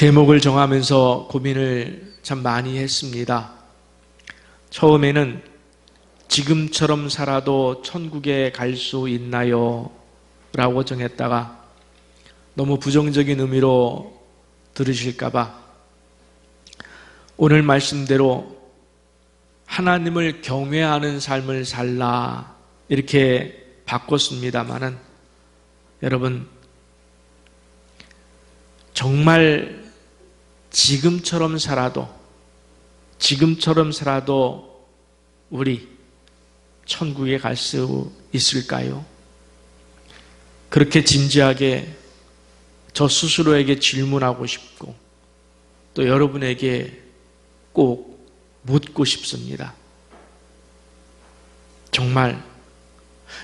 제목을 정하면서 고민을 참 많이 했습니다. 처음에는 지금처럼 살아도 천국에 갈 수 있나요? 라고 정했다가 너무 부정적인 의미로 들으실까봐 오늘 말씀대로 하나님을 경외하는 삶을 살라 이렇게 바꿨습니다마는 여러분, 정말 지금처럼 살아도 우리 천국에 갈 수 있을까요? 그렇게 진지하게 저 스스로에게 질문하고 싶고 또 여러분에게 꼭 묻고 싶습니다. 정말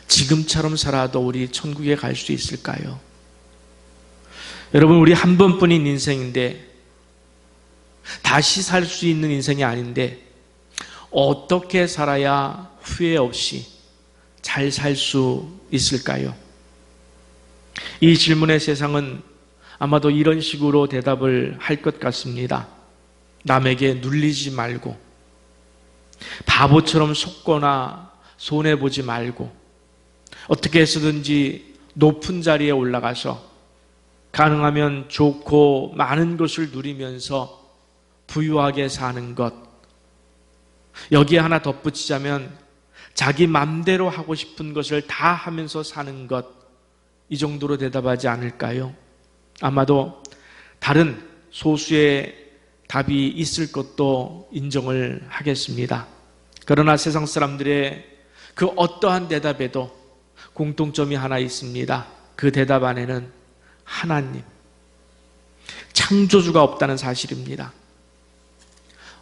지금처럼 살아도 우리 천국에 갈 수 있을까요? 여러분, 우리 한 번뿐인 인생인데 다시 살 수 있는 인생이 아닌데 어떻게 살아야 후회 없이 잘 살 수 있을까요? 이 질문에 세상은 아마도 이런 식으로 대답을 할 것 같습니다. 남에게 눌리지 말고, 바보처럼 속거나 손해보지 말고, 어떻게 해서든지 높은 자리에 올라가서 가능하면 좋고 많은 것을 누리면서 부유하게 사는 것, 여기에 하나 덧붙이자면 자기 맘대로 하고 싶은 것을 다 하면서 사는 것, 이 정도로 대답하지 않을까요? 아마도 다른 소수의 답이 있을 것도 인정을 하겠습니다. 그러나 세상 사람들의 그 어떠한 대답에도 공통점이 하나 있습니다. 그 대답 안에는 하나님, 창조주가 없다는 사실입니다.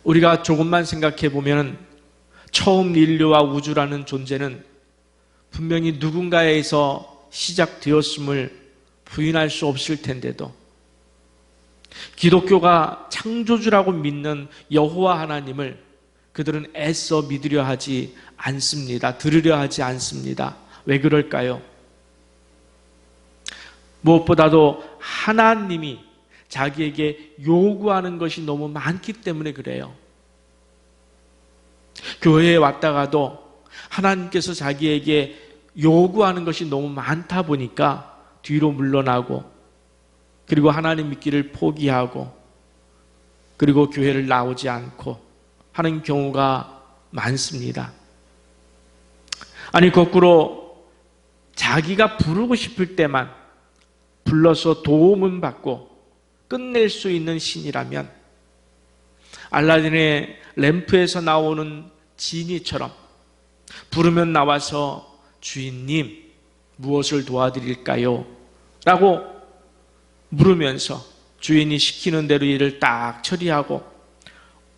우리가 조금만 생각해 보면 처음 인류와 우주라는 존재는 분명히 누군가에서 시작되었음을 부인할 수 없을 텐데도 기독교가 창조주라고 믿는 여호와 하나님을 그들은 애써 믿으려 하지 않습니다. 들으려 하지 않습니다. 왜 그럴까요? 무엇보다도 하나님이 자기에게 요구하는 것이 너무 많기 때문에 그래요. 교회에 왔다가도 하나님께서 자기에게 요구하는 것이 너무 많다 보니까 뒤로 물러나고, 그리고 하나님 믿기를 포기하고, 그리고 교회를 나오지 않고 하는 경우가 많습니다. 아니, 거꾸로 자기가 부르고 싶을 때만 불러서 도움은 받고 끝낼 수 있는 신이라면 알라딘의 램프에서 나오는 지니처럼 부르면 나와서 주인님, 무엇을 도와드릴까요? 라고 물으면서 주인이 시키는 대로 일을 딱 처리하고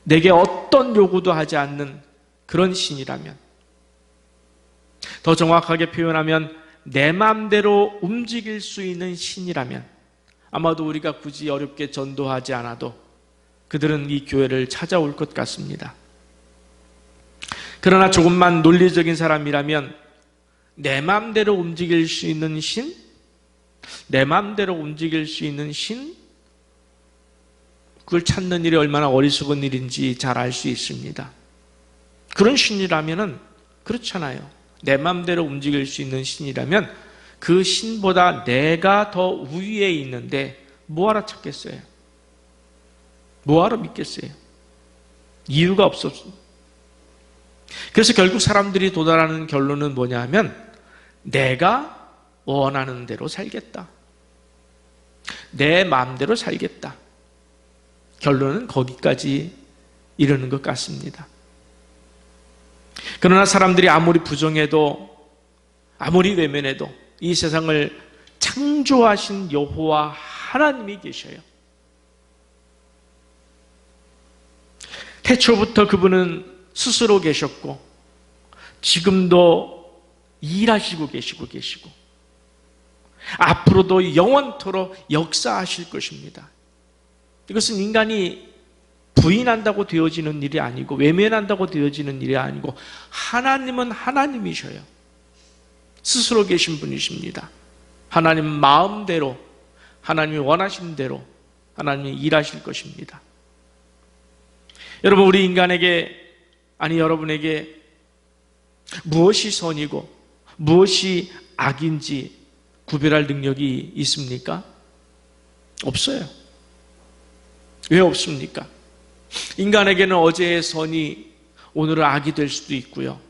내게 어떤 요구도 하지 않는 그런 신이라면, 더 정확하게 표현하면 내 마음대로 움직일 수 있는 신이라면 아마도 우리가 굳이 어렵게 전도하지 않아도 그들은 이 교회를 찾아올 것 같습니다. 그러나 조금만 논리적인 사람이라면 내 마음대로 움직일 수 있는 신? 내 마음대로 움직일 수 있는 신? 그걸 찾는 일이 얼마나 어리석은 일인지 잘 알 수 있습니다. 그런 신이라면은 그렇잖아요. 내 마음대로 움직일 수 있는 신이라면 그 신보다 내가 더 우위에 있는데 뭐하러 찾겠어요? 뭐하러 믿겠어요? 이유가 없었어요. 그래서 결국 사람들이 도달하는 결론은 뭐냐 하면 내가 원하는 대로 살겠다. 내 마음대로 살겠다. 결론은 거기까지 이르는 것 같습니다. 그러나 사람들이 아무리 부정해도 아무리 외면해도 이 세상을 창조하신 여호와 하나님이 계셔요. 태초부터 그분은 스스로 계셨고 지금도 일하시고 계시고 앞으로도 영원토록 역사하실 것입니다. 이것은 인간이 부인한다고 되어지는 일이 아니고 외면한다고 되어지는 일이 아니고 하나님은 하나님이셔요. 스스로 계신 분이십니다. 하나님 마음대로, 하나님이 원하신 대로 하나님이 일하실 것입니다. 여러분, 우리 인간에게, 아니 여러분에게 무엇이 선이고 무엇이 악인지 구별할 능력이 있습니까? 없어요. 왜 없습니까? 인간에게는 어제의 선이 오늘은 악이 될 수도 있고요.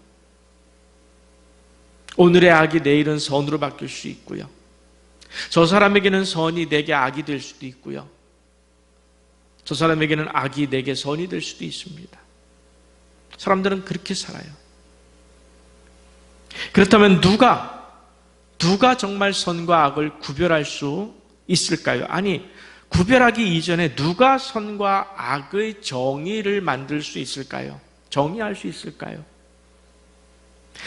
오늘의 악이 내일은 선으로 바뀔 수 있고요. 저 사람에게는 선이 내게 악이 될 수도 있고요. 저 사람에게는 악이 내게 선이 될 수도 있습니다. 사람들은 그렇게 살아요. 그렇다면 누가 정말 선과 악을 구별할 수 있을까요? 아니, 구별하기 이전에 누가 선과 악의 정의를 만들 수 있을까요? 정의할 수 있을까요?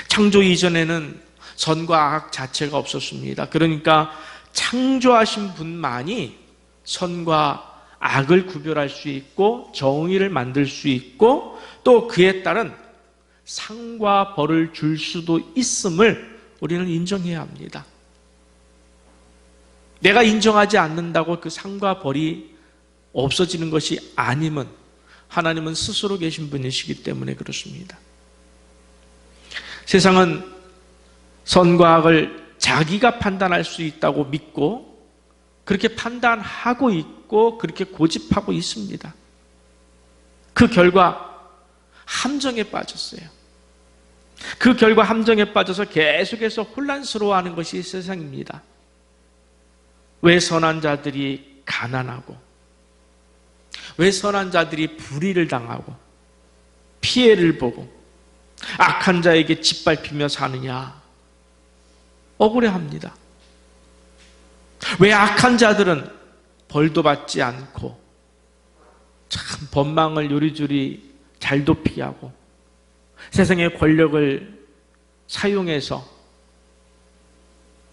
창조 이전에는 선과 악 자체가 없었습니다. 그러니까 창조하신 분만이 선과 악을 구별할 수 있고 정의를 만들 수 있고 또 그에 따른 상과 벌을 줄 수도 있음을 우리는 인정해야 합니다. 내가 인정하지 않는다고 그 상과 벌이 없어지는 것이 아님은 하나님은 스스로 계신 분이시기 때문에 그렇습니다. 세상은 선과 악을 자기가 판단할 수 있다고 믿고 그렇게 판단하고 있고 그렇게 고집하고 있습니다. 그 결과 함정에 빠졌어요. 그 결과 함정에 빠져서 계속해서 혼란스러워하는 것이 세상입니다. 왜 선한 자들이 가난하고 왜 선한 자들이 불의를 당하고 피해를 보고 악한 자에게 짓밟히며 사느냐? 억울해합니다. 왜 악한 자들은 벌도 받지 않고 참 법망을 요리조리 잘 도피하고 세상의 권력을 사용해서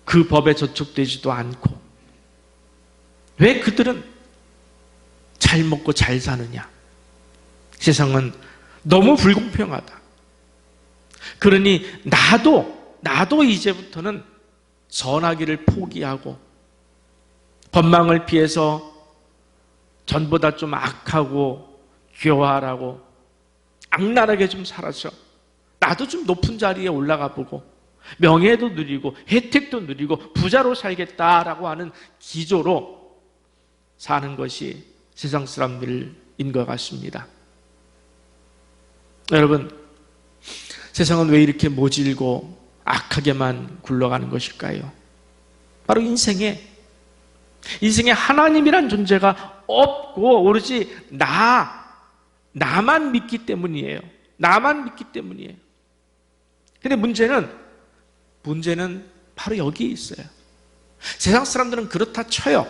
그 법에 저촉되지도 않고 왜 그들은 잘 먹고 잘 사느냐? 세상은 너무 불공평하다. 그러니 나도 이제부터는 선하기를 포기하고 법망을 피해서 전보다 좀 악하고 교활하고 악랄하게 좀 살아서 나도 좀 높은 자리에 올라가 보고 명예도 누리고 혜택도 누리고 부자로 살겠다라고 하는 기조로 사는 것이 세상 사람들인 것 같습니다. 여러분, 세상은 왜 이렇게 모질고 악하게만 굴러가는 것일까요? 바로 인생에 하나님이란 존재가 없고 오로지 나만 믿기 때문이에요. 나만 믿기 때문이에요. 근데 문제는 바로 여기에 있어요. 세상 사람들은 그렇다 쳐요.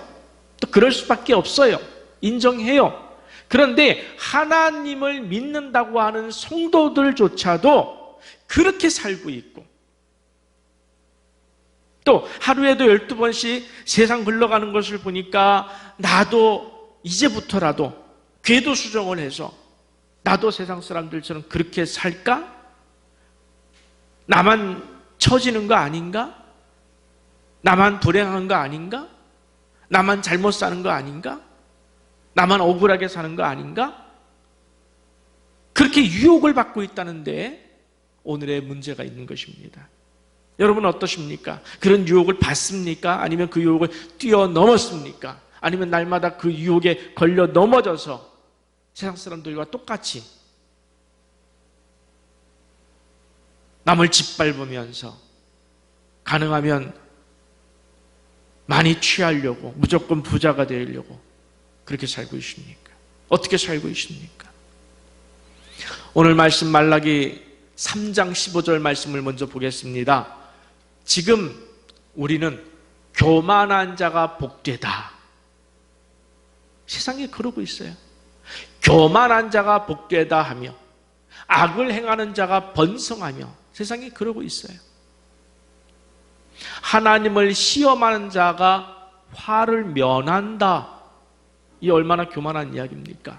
또 그럴 수밖에 없어요. 인정해요. 그런데 하나님을 믿는다고 하는 성도들조차도 그렇게 살고 있고 또 하루에도 12번씩 세상 흘러가는 것을 보니까 나도 이제부터라도 궤도 수정을 해서 나도 세상 사람들처럼 그렇게 살까? 나만 처지는 거 아닌가? 나만 불행한 거 아닌가? 나만 잘못 사는 거 아닌가? 나만 억울하게 사는 거 아닌가? 그렇게 유혹을 받고 있다는데 오늘의 문제가 있는 것입니다. 여러분 어떠십니까? 그런 유혹을 받습니까? 아니면 그 유혹을 뛰어넘었습니까? 아니면 날마다 그 유혹에 걸려 넘어져서 세상 사람들과 똑같이 남을 짓밟으면서 가능하면 많이 취하려고 무조건 부자가 되려고 그렇게 살고 있습니까? 어떻게 살고 있습니까? 오늘 말씀 말라기 3장 15절 말씀을 먼저 보겠습니다. 지금 우리는 교만한 자가 복되다. 세상에 그러고 있어요. 교만한 자가 복되다 하며 악을 행하는 자가 번성하며 세상에 그러고 있어요. 하나님을 시험하는 자가 화를 면한다. 이 얼마나 교만한 이야기입니까?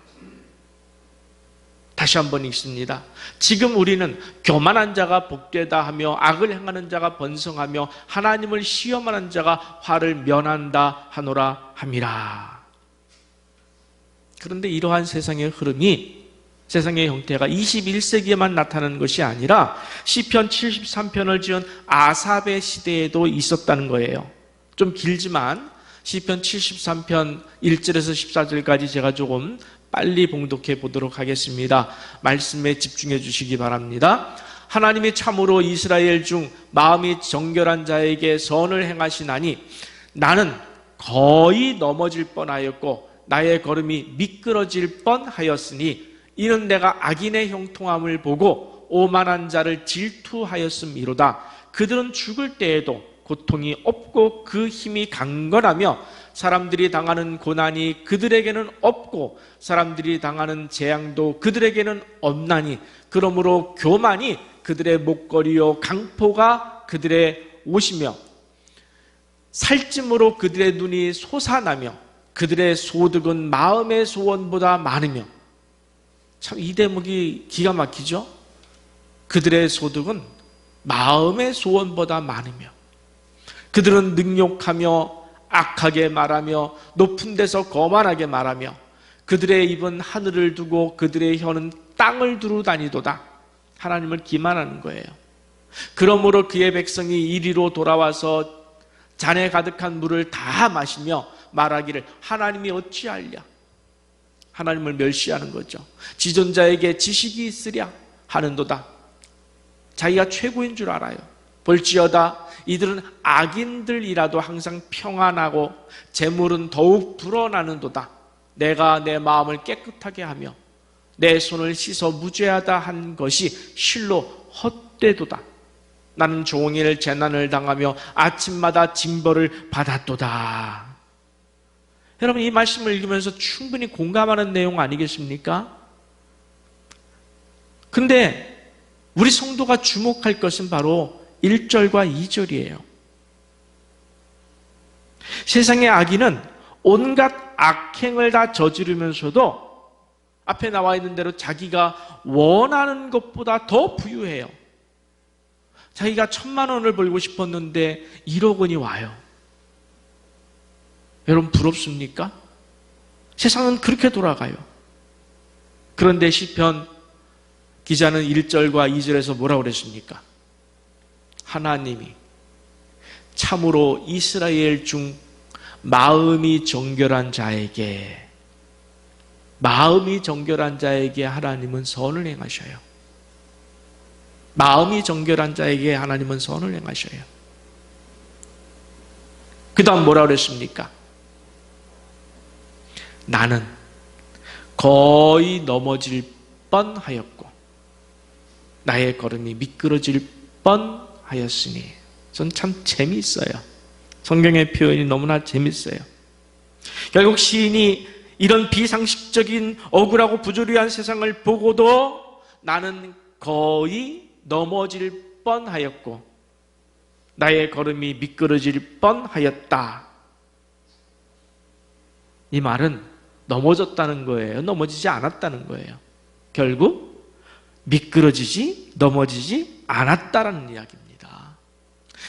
다시 한번 읽습니다. 지금 우리는 교만한 자가 복되다 하며 악을 행하는 자가 번성하며 하나님을 시험하는 자가 화를 면한다 하노라 함이라. 그런데 이러한 세상의 흐름이, 세상의 형태가 21세기에만 나타나는 것이 아니라 시편 73편을 지은 아삽의 시대에도 있었다는 거예요. 좀 길지만 시편 73편 1절에서 14절까지 제가 조금 빨리 봉독해 보도록 하겠습니다. 말씀에 집중해 주시기 바랍니다. 하나님이 참으로 이스라엘 중 마음이 정결한 자에게 선을 행하시나니 나는 거의 넘어질 뻔하였고 나의 걸음이 미끄러질 뻔하였으니 이는 내가 악인의 형통함을 보고 오만한 자를 질투하였음이로다. 그들은 죽을 때에도 고통이 없고 그 힘이 강건하며 사람들이 당하는 고난이 그들에게는 없고 사람들이 당하는 재앙도 그들에게는 없나니 그러므로 교만이 그들의 목걸이요 강포가 그들의 옷이며 살찜으로 그들의 눈이 솟아나며 그들의 소득은 마음의 소원보다 많으며. 참 이 대목이 기가 막히죠? 그들의 소득은 마음의 소원보다 많으며 그들은 능욕하며 악하게 말하며 높은 데서 거만하게 말하며 그들의 입은 하늘을 두고 그들의 혀는 땅을 두루 다니도다. 하나님을 기만하는 거예요. 그러므로 그의 백성이 이리로 돌아와서 잔에 가득한 물을 다 마시며 말하기를 하나님이 어찌하랴. 하나님을 멸시하는 거죠. 지존자에게 지식이 있으랴 하는도다. 자기가 최고인 줄 알아요. 볼지어다 이들은 악인들이라도 항상 평안하고 재물은 더욱 불어나는도다. 내가 내 마음을 깨끗하게 하며 내 손을 씻어 무죄하다 한 것이 실로 헛되도다. 나는 종일 재난을 당하며 아침마다 징벌을 받았도다. 여러분 이 말씀을 읽으면서 충분히 공감하는 내용 아니겠습니까? 근데 우리 성도가 주목할 것은 바로 1절과 2절이에요. 세상의 악인은 온갖 악행을 다 저지르면서도 앞에 나와 있는 대로 자기가 원하는 것보다 더 부유해요. 자기가 1,000만 원을 벌고 싶었는데 1억 원이 와요. 여러분 부럽습니까? 세상은 그렇게 돌아가요. 그런데 시편 기자는 1절과 2절에서 뭐라고 그랬습니까? 하나님이 참으로 이스라엘 중 마음이 정결한 자에게 하나님은 선을 행하셔요. 마음이 정결한 자에게 하나님은 선을 행하셔요. 그 다음 뭐라고 그랬습니까? 나는 거의 넘어질 뻔하였고 나의 걸음이 미끄러질 뻔하였으니. 전 참 재미있어요. 성경의 표현이 너무나 재미있어요. 결국 시인이 이런 비상식적인 억울하고 부조리한 세상을 보고도 나는 거의 넘어질 뻔하였고 나의 걸음이 미끄러질 뻔하였다. 이 말은 넘어졌다는 거예요? 넘어지지 않았다는 거예요? 결국 미끄러지지 넘어지지 않았다라는 이야기입니다.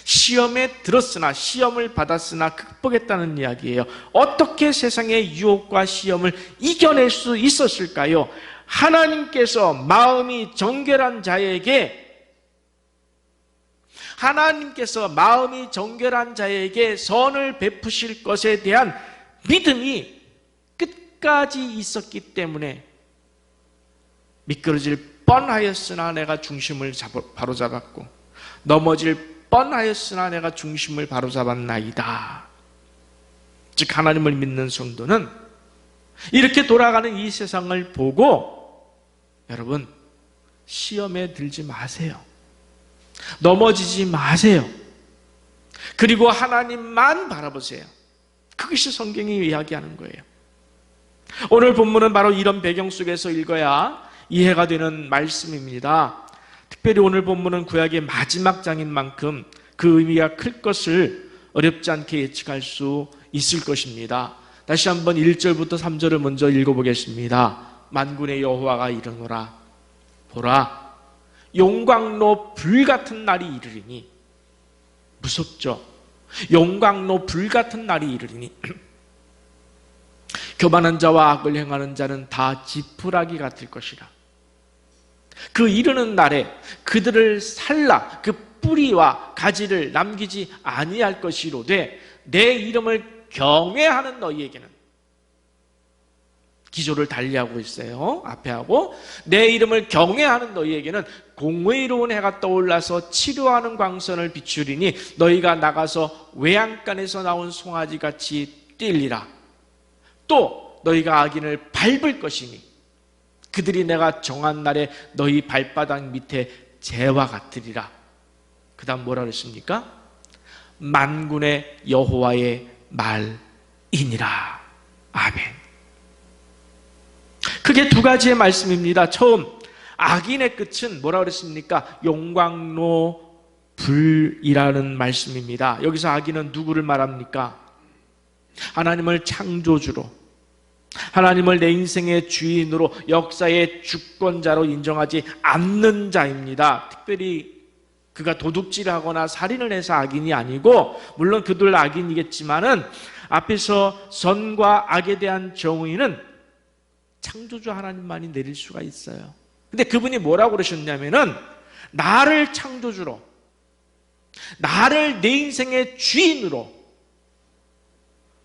시험에 들었으나 시험을 받았으나 극복했다는 이야기예요. 어떻게 세상의 유혹과 시험을 이겨낼 수 있었을까요? 하나님께서 마음이 정결한 자에게 선을 베푸실 것에 대한 믿음이 끝까지 있었기 때문에 미끄러질 뻔하였으나 내가 중심을 바로잡았고 넘어질 뻔하였으나 내가 중심을 바로잡았나이다. 즉 하나님을 믿는 성도는 이렇게 돌아가는 이 세상을 보고 여러분 시험에 들지 마세요. 넘어지지 마세요. 그리고 하나님만 바라보세요. 그것이 성경이 이야기하는 거예요. 오늘 본문은 바로 이런 배경 속에서 읽어야 이해가 되는 말씀입니다. 특별히 오늘 본문은 구약의 마지막 장인 만큼 그 의미가 클 것을 어렵지 않게 예측할 수 있을 것입니다. 다시 한번 1절부터 3절을 먼저 읽어보겠습니다. 만군의 여호와가 이르노라. 보라, 용광로 불같은 날이 이르리니. 무섭죠? 용광로 불같은 날이 이르리니 교만한 자와 악을 행하는 자는 다 지푸라기 같을 것이라. 그 이르는 날에 그들을 살라 그 뿌리와 가지를 남기지 아니할 것이로되 내 이름을 경외하는 너희에게는, 기조를 달리하고 있어요. 앞에 하고, 내 이름을 경외하는 너희에게는 공의로운 해가 떠올라서 치료하는 광선을 비추리니 너희가 나가서 외양간에서 나온 송아지같이 뛰리라. 또 너희가 악인을 밟을 것이니 그들이 내가 정한 날에 너희 발바닥 밑에 재와 같으리라. 그 다음 뭐라 그랬습니까? 만군의 여호와의 말이니라. 아멘. 그게 두 가지의 말씀입니다. 처음, 악인의 끝은 뭐라 그랬습니까? 용광로 불이라는 말씀입니다. 여기서 악인은 누구를 말합니까? 하나님을 창조주로, 하나님을 내 인생의 주인으로, 역사의 주권자로 인정하지 않는 자입니다. 특별히 그가 도둑질하거나 살인을 해서 악인이 아니고, 물론 그들 악인이겠지만은 앞에서 선과 악에 대한 정의는 창조주 하나님만이 내릴 수가 있어요. 근데 그분이 뭐라고 그러셨냐면은, 나를 창조주로, 나를 내 인생의 주인으로,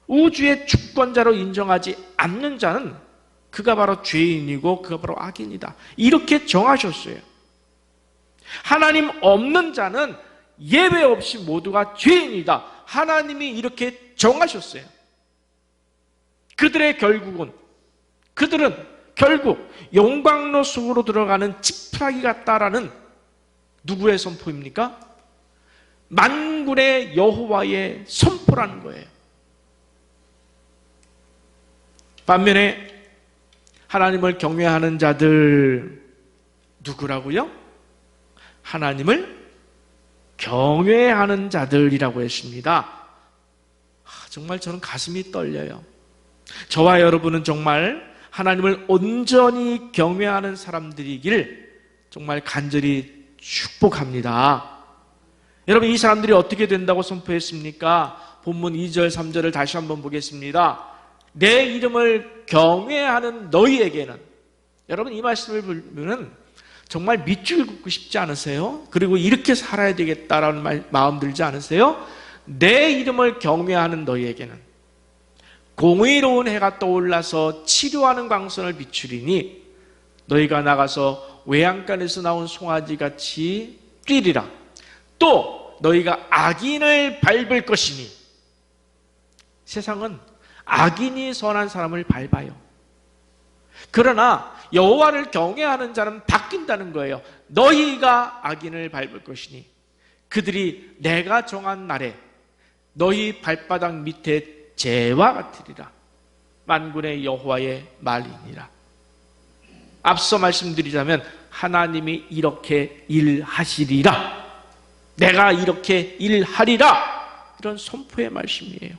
우주의 주권자로 인정하지 않는 자는 그가 바로 죄인이고 그가 바로 악인이다. 이렇게 정하셨어요. 하나님 없는 자는 예외 없이 모두가 죄인이다. 하나님이 이렇게 정하셨어요. 그들은 결국 용광로 속으로 들어가는 지푸라기 같다라는 누구의 선포입니까? 만군의 여호와의 선포라는 거예요. 반면에 하나님을 경외하는 자들 누구라고요? 하나님을 경외하는 자들이라고 했습니다. 정말 저는 가슴이 떨려요. 저와 여러분은 정말 하나님을 온전히 경외하는 사람들이길 정말 간절히 축복합니다. 여러분, 이 사람들이 어떻게 된다고 선포했습니까? 본문 2절 3절을 다시 한번 보겠습니다. 내 이름을 경외하는 너희에게는, 여러분 이 말씀을 보면 정말 밑줄 긋고 싶지 않으세요? 그리고 이렇게 살아야 되겠다라는 마음 들지 않으세요? 내 이름을 경외하는 너희에게는 공의로운 해가 떠올라서 치료하는 광선을 비추리니 너희가 나가서 외양간에서 나온 송아지같이 뛰리라. 또 너희가 악인을 밟을 것이니, 세상은 악인이 선한 사람을 밟아요. 그러나 여호와를 경외하는 자는 바뀐다는 거예요. 너희가 악인을 밟을 것이니 그들이 내가 정한 날에 너희 발바닥 밑에 재와 같으리라. 만군의 여호와의 말이니라. 앞서 말씀드리자면 하나님이 이렇게 일하시리라, 내가 이렇게 일하리라, 이런 선포의 말씀이에요.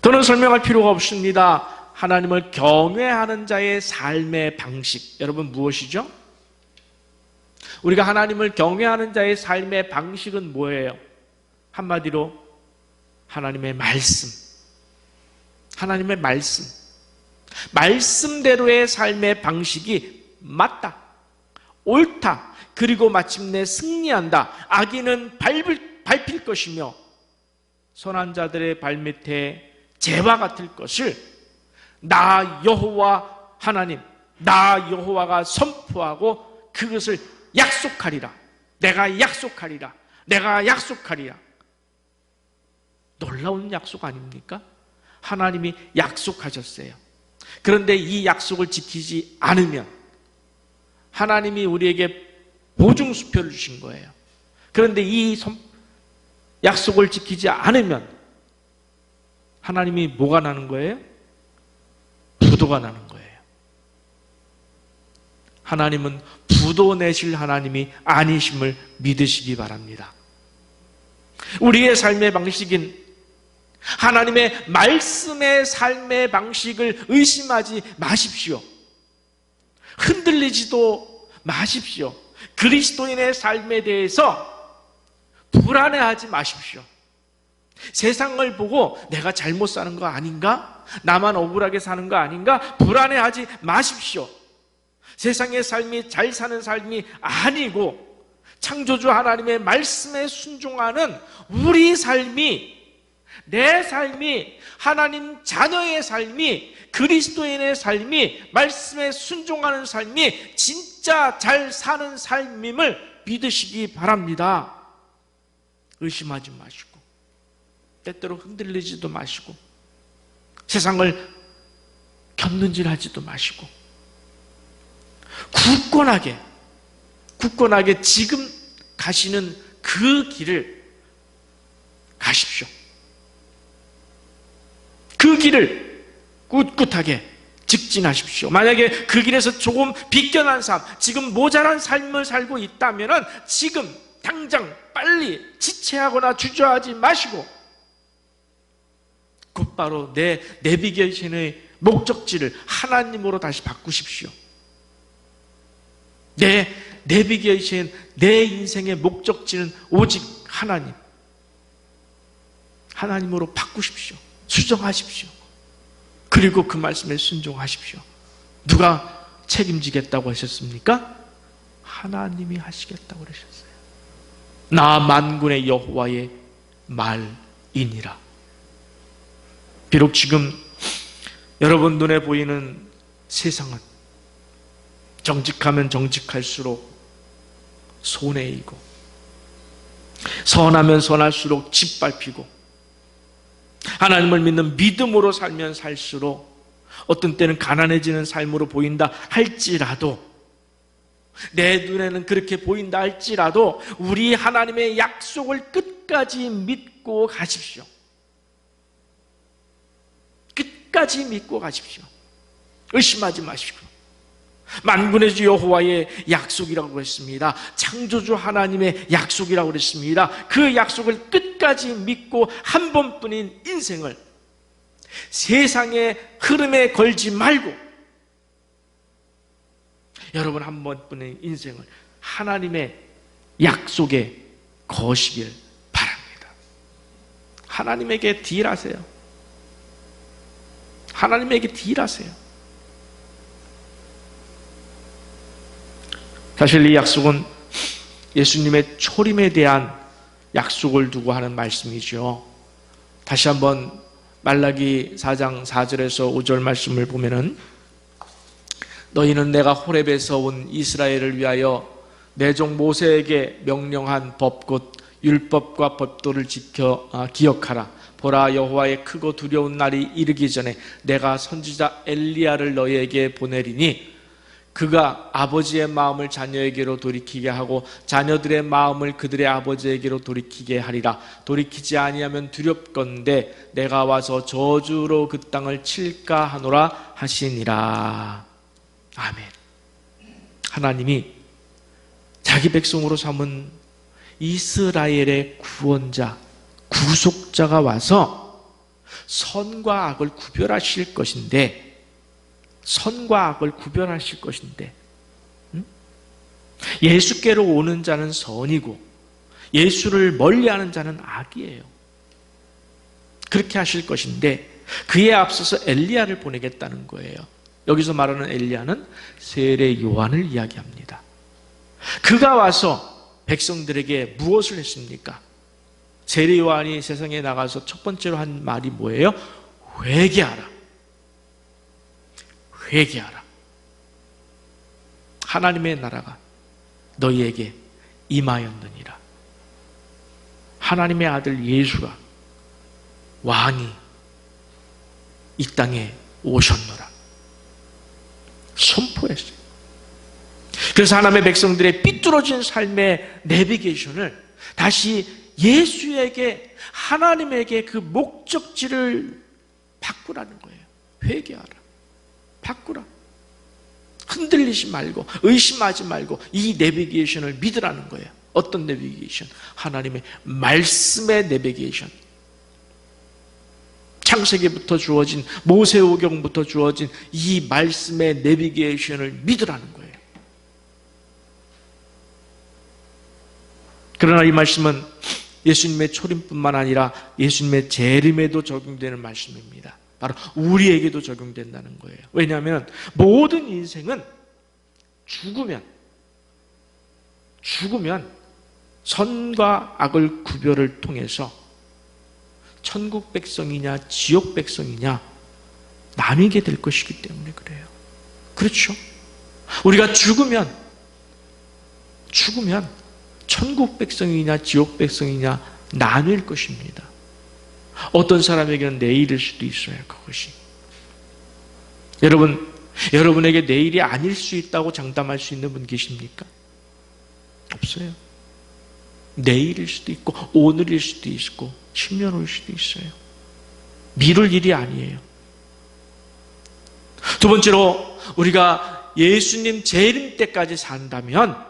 더는 설명할 필요가 없습니다. 하나님을 경외하는 자의 삶의 방식, 여러분 무엇이죠? 우리가 하나님을 경외하는 자의 삶의 방식은 뭐예요? 한마디로 하나님의 말씀, 하나님의 말씀대로의 삶의 방식이 맞다, 옳다, 그리고 마침내 승리한다. 악인은 밟힐 것이며 선한 자들의 발밑에 재와 같을 것을 나 여호와 하나님, 나 여호와가 선포하고 그것을 약속하리라. 내가 약속하리라. 내가 약속하리라. 놀라운 약속 아닙니까? 하나님이 약속하셨어요. 그런데 이 약속을 지키지 않으면 하나님이 우리에게 보증수표를 주신 거예요. 그런데 이 약속을 지키지 않으면 하나님이 뭐가 나는 거예요? 부도가 나는 거예요. 하나님은 부도 내실 하나님이 아니심을 믿으시기 바랍니다. 우리의 삶의 방식인 하나님의 말씀의 삶의 방식을 의심하지 마십시오. 흔들리지도 마십시오. 그리스도인의 삶에 대해서 불안해하지 마십시오. 세상을 보고 내가 잘못 사는 거 아닌가? 나만 억울하게 사는 거 아닌가? 불안해하지 마십시오. 세상의 삶이 잘 사는 삶이 아니고 창조주 하나님의 말씀에 순종하는 우리 삶이, 내 삶이, 하나님 자녀의 삶이, 그리스도인의 삶이, 말씀에 순종하는 삶이 진짜 잘 사는 삶임을 믿으시기 바랍니다. 의심하지 마시고 때때로 흔들리지도 마시고 세상을 곁눈질하지도 마시고 굳건하게 지금 가시는 그 길을 가십시오. 그 길을 꿋꿋하게 직진하십시오. 만약에 그 길에서 조금 비껴난 삶, 지금 모자란 삶을 살고 있다면 지금 당장 빨리 지체하거나 주저하지 마시고 곧바로 내 내비게이션의 목적지를 하나님으로 다시 바꾸십시오. 내 내비게이션, 내 인생의 목적지는 오직 하나님. 하나님으로 바꾸십시오. 수정하십시오. 그리고 그 말씀에 순종하십시오. 누가 책임지겠다고 하셨습니까? 하나님이 하시겠다고 그러셨어요. 나 만군의 여호와의 말이니라. 비록 지금 여러분 눈에 보이는 세상은 정직하면 정직할수록 손해이고 선하면 선할수록 짓밟히고 하나님을 믿는 믿음으로 살면 살수록 어떤 때는 가난해지는 삶으로 보인다 할지라도, 내 눈에는 그렇게 보인다 할지라도 우리 하나님의 약속을 끝까지 믿고 가십시오. 끝까지 믿고 가십시오. 의심하지 마시고. 만군의 주 여호와의 약속이라고 했습니다. 창조주 하나님의 약속이라고 했습니다. 그 약속을 끝까지 믿고 한 번뿐인 인생을 세상의 흐름에 걸지 말고 여러분 한 번뿐인 인생을 하나님의 약속에 거시길 바랍니다. 하나님에게 딜하세요. 하나님에게 딜하세요. 사실 이 약속은 예수님의 초림에 대한 약속을 두고 하는 말씀이죠. 다시 한번 말라기 4장 4절에서 5절 말씀을 보면은 너희는 내가 호렙에서 온 이스라엘을 위하여 내 종 모세에게 명령한 법 곧 율법과 법도를 기억하라. 보라, 여호와의 크고 두려운 날이 이르기 전에 내가 선지자 엘리야를 너희에게 보내리니 그가 아버지의 마음을 자녀에게로 돌이키게 하고 자녀들의 마음을 그들의 아버지에게로 돌이키게 하리라. 돌이키지 아니하면 두렵건대 내가 와서 저주로 그 땅을 칠까 하노라 하시니라. 아멘. 하나님이 자기 백성으로 삼은 이스라엘의 구원자, 구속자가 와서 선과 악을 구별하실 것인데, 선과 악을 구별하실 것인데, 예수께로 오는 자는 선이고 예수를 멀리하는 자는 악이에요. 그렇게 하실 것인데 그에 앞서서 엘리야를 보내겠다는 거예요. 여기서 말하는 엘리야는 세례 요한을 이야기합니다. 그가 와서 백성들에게 무엇을 했습니까? 세례 요한이 세상에 나가서 첫 번째로 한 말이 뭐예요? 회개하라. 회개하라. 하나님의 나라가 너희에게 임하였느니라. 하나님의 아들 예수가 왕이 이 땅에 오셨노라. 선포했어요. 그래서 하나님의 백성들의 삐뚤어진 삶의 내비게이션을 다시 예수에게, 하나님에게 그 목적지를 바꾸라는 거예요. 회개하라. 바꾸라. 흔들리지 말고 의심하지 말고 이 내비게이션을 믿으라는 거예요. 어떤 내비게이션? 하나님의 말씀의 내비게이션. 창세기부터 주어진, 모세오경부터 주어진 이 말씀의 내비게이션을 믿으라는 거예요. 그러나 이 말씀은 예수님의 초림뿐만 아니라 예수님의 재림에도 적용되는 말씀입니다. 바로 우리에게도 적용된다는 거예요. 왜냐하면 모든 인생은 죽으면 선과 악을 구별을 통해서 천국 백성이냐 지옥 백성이냐 나뉘게 될 것이기 때문에 그래요. 그렇죠? 우리가 죽으면 천국 백성이냐 지옥 백성이냐 나뉠 것입니다. 어떤 사람에게는 내일일 수도 있어요. 그것이 여러분에게 내일이 아닐 수 있다고 장담할 수 있는 분 계십니까? 없어요. 내일일 수도 있고 오늘일 수도 있고 10년 후일 수도 있어요. 미룰 일이 아니에요. 두 번째로 우리가 예수님 재림 때까지 산다면,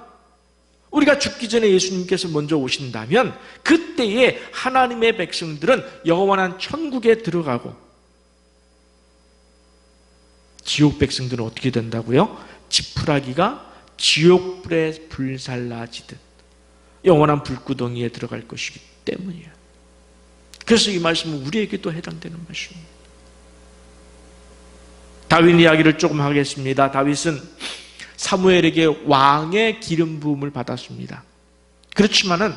우리가 죽기 전에 예수님께서 먼저 오신다면 그때에 하나님의 백성들은 영원한 천국에 들어가고 지옥 백성들은 어떻게 된다고요? 지푸라기가 지옥불에 불살라지듯 영원한 불구덩이에 들어갈 것이기 때문이에요. 그래서 이 말씀은 우리에게도 해당되는 말씀입니다. 다윗 이야기를 조금 하겠습니다. 다윗은 사무엘에게 왕의 기름 부음을 받았습니다. 그렇지만은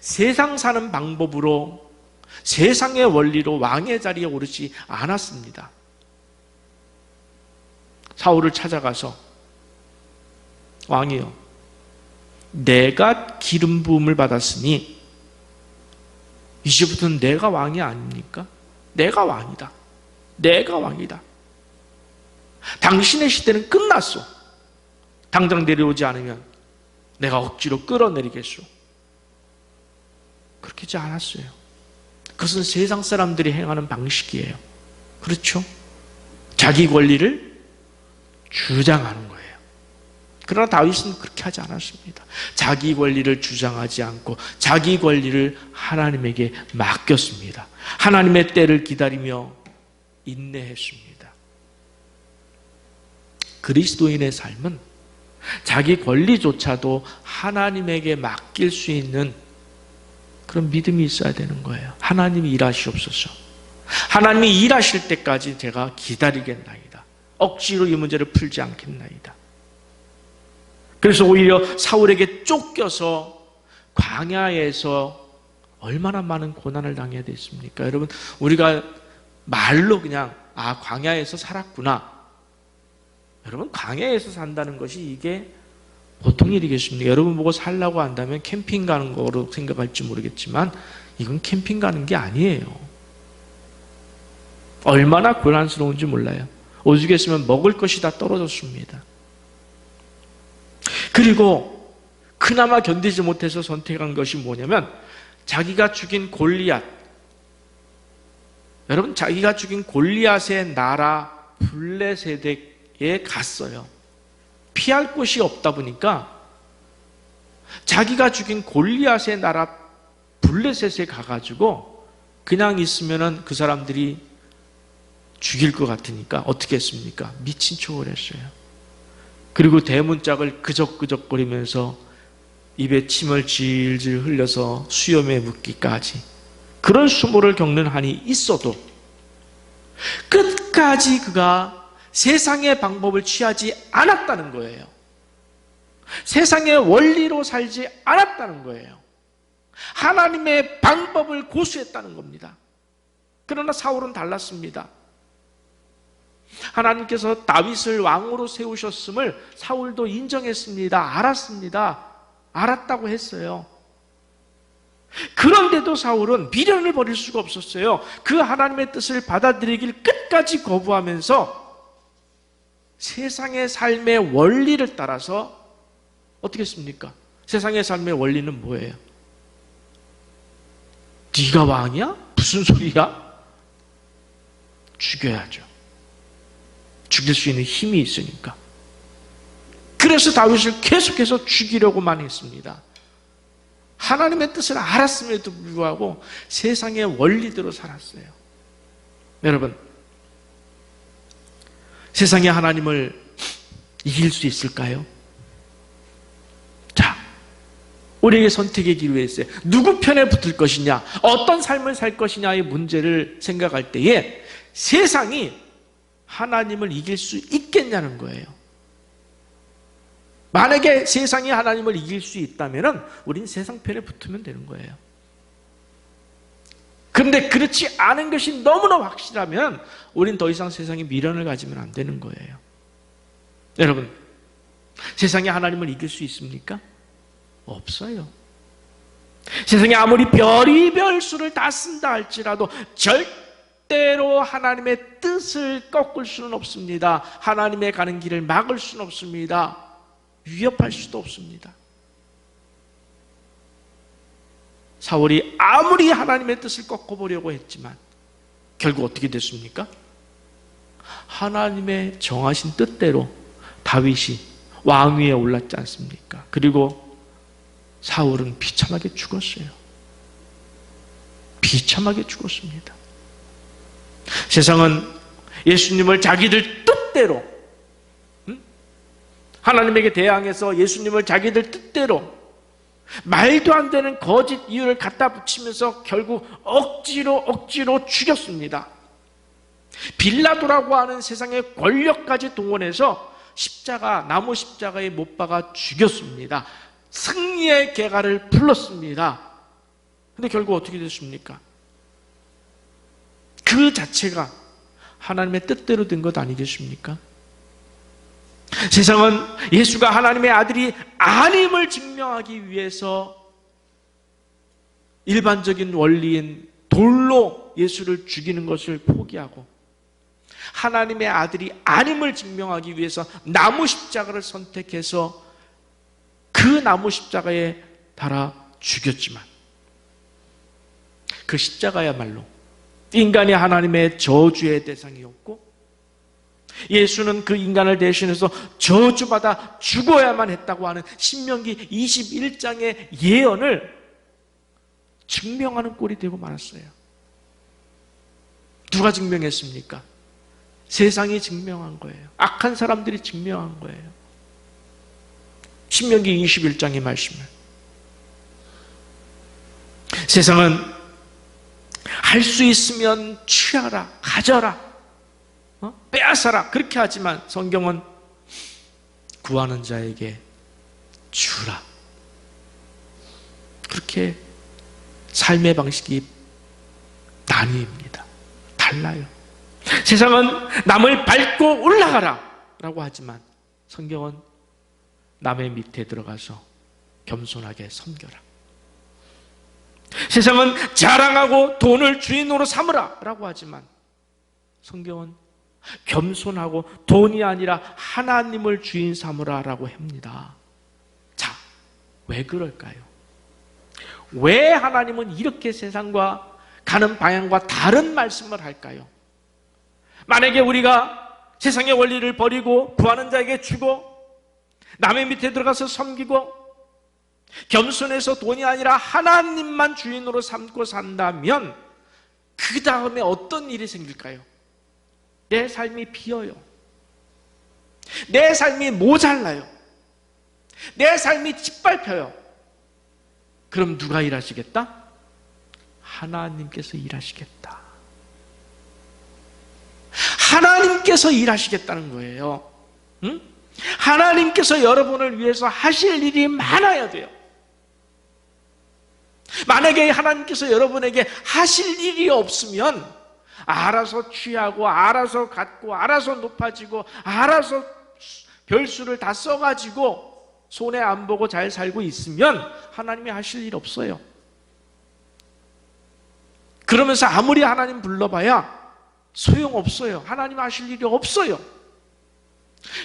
세상 사는 방법으로, 세상의 원리로 왕의 자리에 오르지 않았습니다. 사울을 찾아가서 왕이요, 내가 기름 부음을 받았으니 이제부터는 내가 왕이 아닙니까? 내가 왕이다. 내가 왕이다. 당신의 시대는 끝났소. 당장 내려오지 않으면 내가 억지로 끌어내리겠소. 그렇게 하지 않았어요. 그것은 세상 사람들이 행하는 방식이에요. 그렇죠? 자기 권리를 주장하는 거예요. 그러나 다윗은 그렇게 하지 않았습니다. 자기 권리를 주장하지 않고 자기 권리를 하나님에게 맡겼습니다. 하나님의 때를 기다리며 인내했습니다. 그리스도인의 삶은 자기 권리조차도 하나님에게 맡길 수 있는 그런 믿음이 있어야 되는 거예요. 하나님이 일하시옵소서. 하나님이 일하실 때까지 제가 기다리겠나이다. 억지로 이 문제를 풀지 않겠나이다. 그래서 오히려 사울에게 쫓겨서 광야에서 얼마나 많은 고난을 당해야 됐습니까? 여러분, 우리가 말로 그냥 광야에서 살았구나. 여러분, 광야에서 산다는 것이 이게 보통 일이겠습니까? 여러분 보고 살라고 한다면 캠핑 가는 거로 생각할지 모르겠지만 이건 캠핑 가는 게 아니에요. 얼마나 고난스러운지 몰라요. 오죽했으면 먹을 것이 다 떨어졌습니다. 그리고 그나마 견디지 못해서 선택한 것이 뭐냐면 자기가 죽인 골리앗, 여러분, 자기가 죽인 골리앗의 나라 블레셋에 갔어요. 피할 곳이 없다 보니까 자기가 죽인 골리앗의 나라 블레셋에 가가지고 그냥 있으면은 그 사람들이 죽일 것 같으니까 어떻게 했습니까? 미친 척을 했어요. 그리고 대문짝을 끄적끄적거리면서 입에 침을 질질 흘려서 수염에 묻기까지 그런 수모를 겪는 한이 있어도 끝까지 그가 세상의 방법을 취하지 않았다는 거예요. 세상의 원리로 살지 않았다는 거예요. 하나님의 방법을 고수했다는 겁니다. 그러나 사울은 달랐습니다. 하나님께서 다윗을 왕으로 세우셨음을 사울도 인정했습니다. 알았습니다. 알았다고 했어요. 그런데도 사울은 미련을 버릴 수가 없었어요. 그 하나님의 뜻을 받아들이길 끝까지 거부하면서 세상의 삶의 원리를 따라서 어떻게 했습니까? 세상의 삶의 원리는 뭐예요? 네가 왕이야? 무슨 소리야? 죽여야죠. 죽일 수 있는 힘이 있으니까. 그래서 다윗을 계속해서 죽이려고만 했습니다. 하나님의 뜻을 알았음에도 불구하고 세상의 원리대로 살았어요. 여러분, 세상의 하나님을 이길 수 있을까요? 자, 우리에게 선택의 기회가 있어요. 누구 편에 붙을 것이냐, 어떤 삶을 살 것이냐의 문제를 생각할 때에 세상이 하나님을 이길 수 있겠냐는 거예요. 만약에 세상이 하나님을 이길 수 있다면 우린 세상 편에 붙으면 되는 거예요. 그런데 그렇지 않은 것이 너무나 확실하면 우린 더 이상 세상에 미련을 가지면 안 되는 거예요. 여러분, 세상이 하나님을 이길 수 있습니까? 없어요. 세상에 아무리 별의별 수를 다 쓴다 할지라도 절대로 하나님의 뜻을 꺾을 수는 없습니다. 하나님의 가는 길을 막을 수는 없습니다. 위협할 수도 없습니다. 사울이 아무리 하나님의 뜻을 꺾어보려고 했지만 결국 어떻게 됐습니까? 하나님의 정하신 뜻대로 다윗이 왕위에 올랐지 않습니까? 그리고 사울은 비참하게 죽었어요. 비참하게 죽었습니다. 세상은 예수님을 자기들 뜻대로, 하나님에게 대항해서 예수님을 자기들 뜻대로 말도 안 되는 거짓 이유를 갖다 붙이면서 결국 억지로 죽였습니다. 빌라도라고 하는 세상의 권력까지 동원해서 나무 십자가에 못 박아 죽였습니다. 승리의 개가를 불렀습니다. 근데 결국 어떻게 됐습니까? 그 자체가 하나님의 뜻대로 된 것 아니겠습니까? 세상은 예수가 하나님의 아들이 아님을 증명하기 위해서 일반적인 원리인 돌로 예수를 죽이는 것을 포기하고 하나님의 아들이 아님을 증명하기 위해서 나무 십자가를 선택해서 그 나무 십자가에 달아 죽였지만 그 십자가야말로 인간이 하나님의 저주의 대상이었고 예수는 그 인간을 대신해서 저주받아 죽어야만 했다고 하는 신명기 21장의 예언을 증명하는 꼴이 되고 말았어요. 누가 증명했습니까? 세상이 증명한 거예요. 악한 사람들이 증명한 거예요. 신명기 21장의 말씀을. 세상은 할 수 있으면 취하라, 가져라, 빼앗아라 그렇게 하지만 성경은 구하는 자에게 주라. 그렇게 삶의 방식이 나뉘입니다. 달라요. 세상은 남을 밟고 올라가라 라고 하지만 성경은 남의 밑에 들어가서 겸손하게 섬겨라. 세상은 자랑하고 돈을 주인으로 삼으라 라고 하지만 성경은 겸손하고 돈이 아니라 하나님을 주인 삼으라 라고 합니다. 자, 왜 그럴까요? 왜 하나님은 이렇게 세상과 가는 방향과 다른 말씀을 할까요? 만약에 우리가 세상의 원리를 버리고 구하는 자에게 주고 남의 밑에 들어가서 섬기고 겸손해서 돈이 아니라 하나님만 주인으로 삼고 산다면 그 다음에 어떤 일이 생길까요? 내 삶이 비어요. 내 삶이 모자라요. 내 삶이 짓밟혀요. 그럼 누가 일하시겠다? 하나님께서 일하시겠다. 하나님께서 일하시겠다는 거예요. 응? 하나님께서 여러분을 위해서 하실 일이 많아야 돼요. 만약에 하나님께서 여러분에게 하실 일이 없으면 알아서 취하고 알아서 갖고 알아서 높아지고 알아서 별수를 다 써가지고 손해 안 보고 잘 살고 있으면 하나님이 하실 일 없어요. 그러면서 아무리 하나님 불러봐야 소용없어요. 하나님 하실 일이 없어요.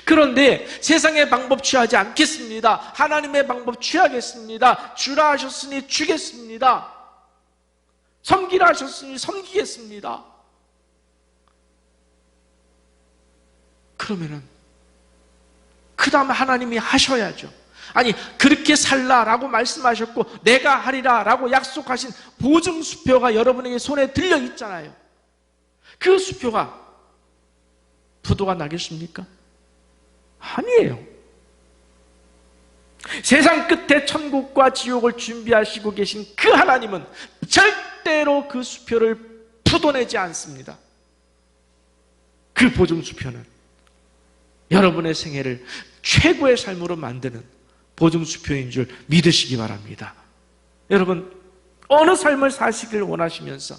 그런데 세상의 방법 취하지 않겠습니다. 하나님의 방법 취하겠습니다. 주라 하셨으니 주겠습니다. 섬기라 하셨으니 섬기겠습니다. 그러면은 그 다음에 하나님이 하셔야죠. 아니 그렇게 살라라고 말씀하셨고 내가 하리라라고 약속하신 보증수표가 여러분에게 손에 들려 있잖아요. 그 수표가 부도가 나겠습니까? 아니에요. 세상 끝에 천국과 지옥을 준비하시고 계신 그 하나님은 절대로 그 수표를 푸도내지 않습니다. 그 보증수표는 여러분의 생애를 최고의 삶으로 만드는 보증수표인 줄 믿으시기 바랍니다. 여러분, 어느 삶을 사시길 원하시면서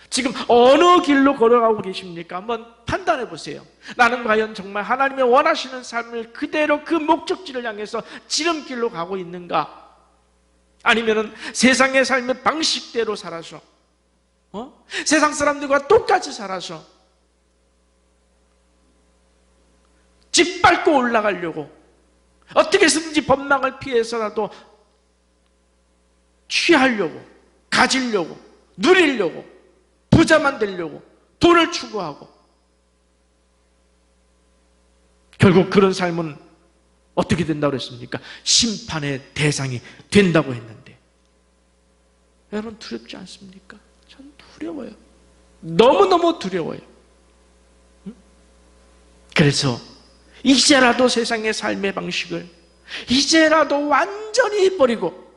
지금 어느 길로 걸어가고 계십니까? 한번 판단해 보세요. 나는 과연 정말 하나님의 원하시는 삶을 그대로 그 목적지를 향해서 지름길로 가고 있는가? 아니면은 세상의 삶의 방식대로 살아서 세상 사람들과 똑같이 살아서 짓밟고 올라가려고 어떻게 해서든지 법망을 피해서라도 취하려고, 가지려고, 누리려고, 부자만 되려고 돈을 추구하고, 결국 그런 삶은 어떻게 된다고 그랬습니까? 심판의 대상이 된다고 했는데, 여러분 두렵지 않습니까? 전 두려워요. 너무너무 두려워요. 그래서 이제라도 세상의 삶의 방식을 이제라도 완전히 버리고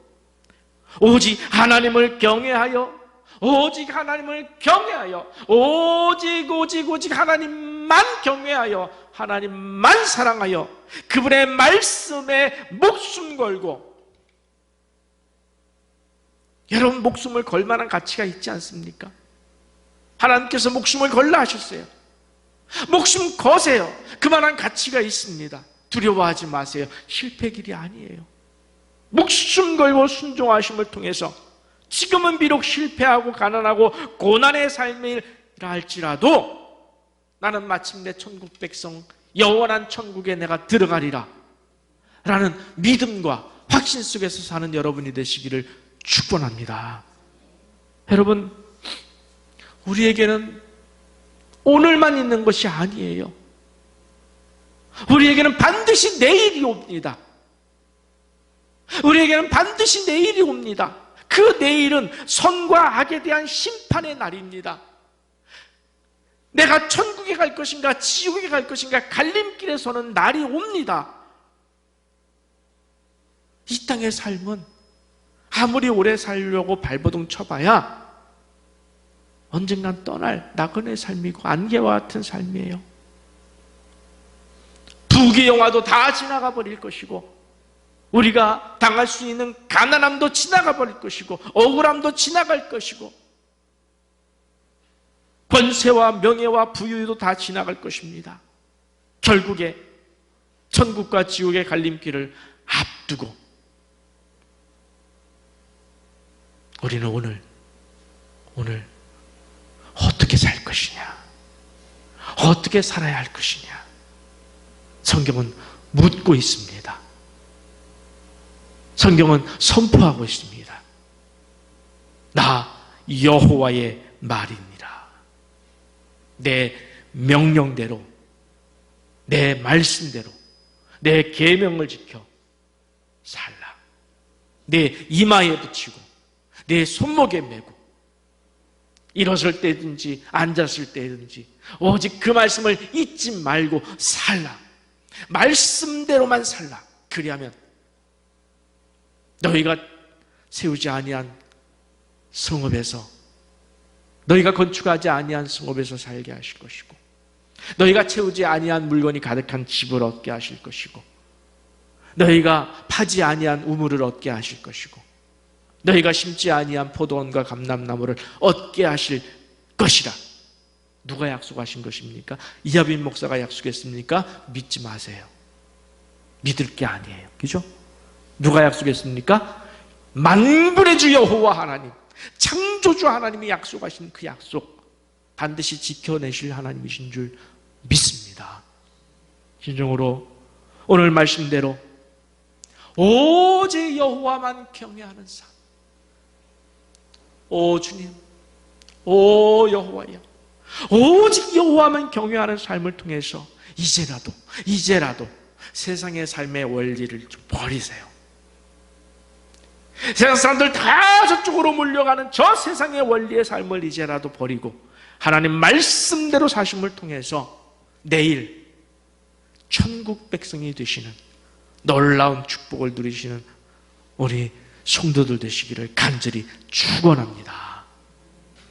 오직 하나님을 경외하여, 오직 하나님을 경외하여, 오직 하나님만 경외하여, 하나님만 사랑하여 그분의 말씀에 목숨 걸고, 여러분 목숨을 걸 만한 가치가 있지 않습니까? 하나님께서 목숨을 걸라 하셨어요. 목숨 거세요. 그만한 가치가 있습니다. 두려워하지 마세요. 실패 길이 아니에요. 목숨 걸고 순종하심을 통해서 지금은 비록 실패하고 가난하고 고난의 삶이라 할지라도 나는 마침내 천국 백성, 영원한 천국에 내가 들어가리라 라는 믿음과 확신 속에서 사는 여러분이 되시기를 축원합니다. 여러분, 우리에게는 오늘만 있는 것이 아니에요. 우리에게는 반드시 내일이 옵니다. 우리에게는 반드시 내일이 옵니다. 그 내일은 선과 악에 대한 심판의 날입니다. 내가 천국에 갈 것인가 지옥에 갈 것인가 갈림길에 서는 날이 옵니다. 이 땅의 삶은 아무리 오래 살려고 발버둥 쳐봐야 언젠간 떠날 나그네 삶이고 안개와 같은 삶이에요. 부귀영화도 다 지나가 버릴 것이고, 우리가 당할 수 있는 가난함도 지나가 버릴 것이고, 억울함도 지나갈 것이고, 권세와 명예와 부유도 다 지나갈 것입니다. 결국에 천국과 지옥의 갈림길을 앞두고 우리는 오늘 어떻게 살 것이냐, 어떻게 살아야 할 것이냐, 성경은 묻고 있습니다. 성경은 선포하고 있습니다. 나 여호와의 말이니라. 내 명령대로, 내 말씀대로, 내 계명을 지켜 살라. 내 이마에 붙이고 내 손목에 메고 일어설 때든지 앉았을 때든지 오직 그 말씀을 잊지 말고 살라. 말씀대로만 살라. 그리하면 너희가 세우지 아니한 성읍에서, 너희가 건축하지 아니한 성읍에서 살게 하실 것이고, 너희가 채우지 아니한 물건이 가득한 집을 얻게 하실 것이고, 너희가 파지 아니한 우물을 얻게 하실 것이고, 너희가 심지 아니한 포도원과 감람나무를 얻게 하실 것이라. 누가 약속하신 것입니까? 이하빈 목사가 약속했습니까? 믿지 마세요. 믿을 게 아니에요. 그죠? 누가 약속했습니까? 만군의 주 여호와 하나님, 창조주 하나님이 약속하신 그 약속 반드시 지켜내실 하나님이신 줄 믿습니다. 진정으로 오늘 말씀대로 오직 여호와만 경외하는 삶. 오 주님, 오 여호와여, 오직 여호와만 경외하는 삶을 통해서 이제라도 세상의 삶의 원리를 좀 버리세요. 세상 사람들 다 저쪽으로 몰려가는 저 세상의 원리의 삶을 이제라도 버리고 하나님 말씀대로 사심을 통해서 내일 천국 백성이 되시는 놀라운 축복을 누리시는 우리 성도들 되시기를 간절히 축원합니다.